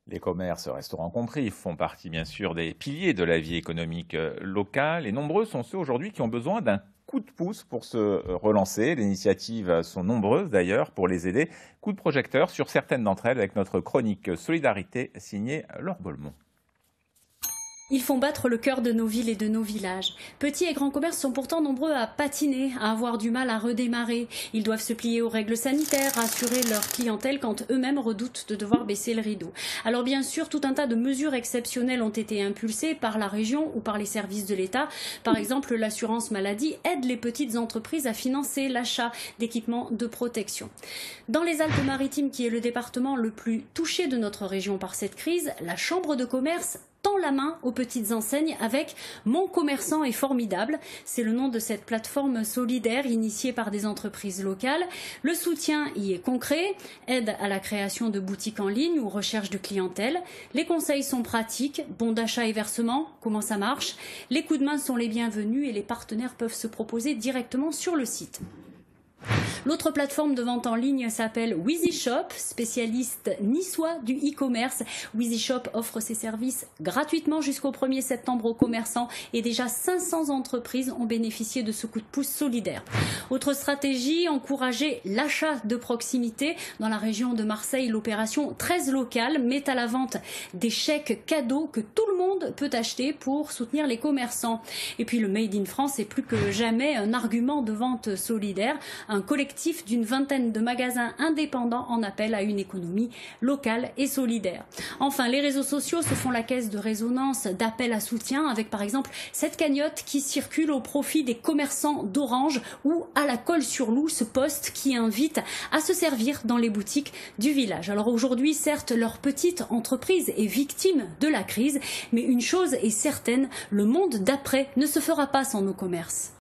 Les commerces, restaurants compris, font partie bien sûr des piliers de la vie économique locale et nombreux sont ceux aujourd'hui qui ont besoin d'un coup de pouce pour se relancer. Les initiatives sont nombreuses d'ailleurs pour les aider. Coup de projecteur sur certaines d'entre elles avec notre chronique Solidarité signée Laure Bolmont. Ils font battre le cœur de nos villes et de nos villages. Petits et grands commerces sont pourtant nombreux à patiner, à avoir du mal à redémarrer. Ils doivent se plier aux règles sanitaires, rassurer leur clientèle quand eux-mêmes redoutent de devoir baisser le rideau. Alors bien sûr, tout un tas de mesures exceptionnelles ont été impulsées par la région ou par les services de l'État. Par exemple, l'assurance maladie aide les petites entreprises à financer l'achat d'équipements de protection. Dans les Alpes-Maritimes, qui est le département le plus touché de notre région par cette crise, la Chambre de commerce tend la main aux petites enseignes avec Mon commerçant est formidable. C'est le nom de cette plateforme solidaire initiée par des entreprises locales. Le soutien y est concret, aide à la création de boutiques en ligne ou recherche de clientèle. Les conseils sont pratiques, bons d'achat et versement, comment ça marche. Les coups de main sont les bienvenus et les partenaires peuvent se proposer directement sur le site. L'autre plateforme de vente en ligne s'appelle WheezyShop, spécialiste niçois du e-commerce. WheezyShop offre ses services gratuitement jusqu'au 1er septembre aux commerçants et déjà 500 entreprises ont bénéficié de ce coup de pouce solidaire. Autre stratégie, encourager l'achat de proximité. Dans la région de Marseille, l'opération 13 locales met à la vente des chèques cadeaux que tout le monde peut acheter pour soutenir les commerçants. Et puis le Made in France est plus que jamais un argument de vente solidaire. Un collectif d'une vingtaine de magasins indépendants en appelle à une économie locale et solidaire. Enfin, les réseaux sociaux se font la caisse de résonance d'appels à soutien avec par exemple cette cagnotte qui circule au profit des commerçants d'Orange ou à la Colle-sur-Loup, ce poste qui invite à se servir dans les boutiques du village. Alors aujourd'hui, certes, leur petite entreprise est victime de la crise, mais une chose est certaine, le monde d'après ne se fera pas sans nos commerces.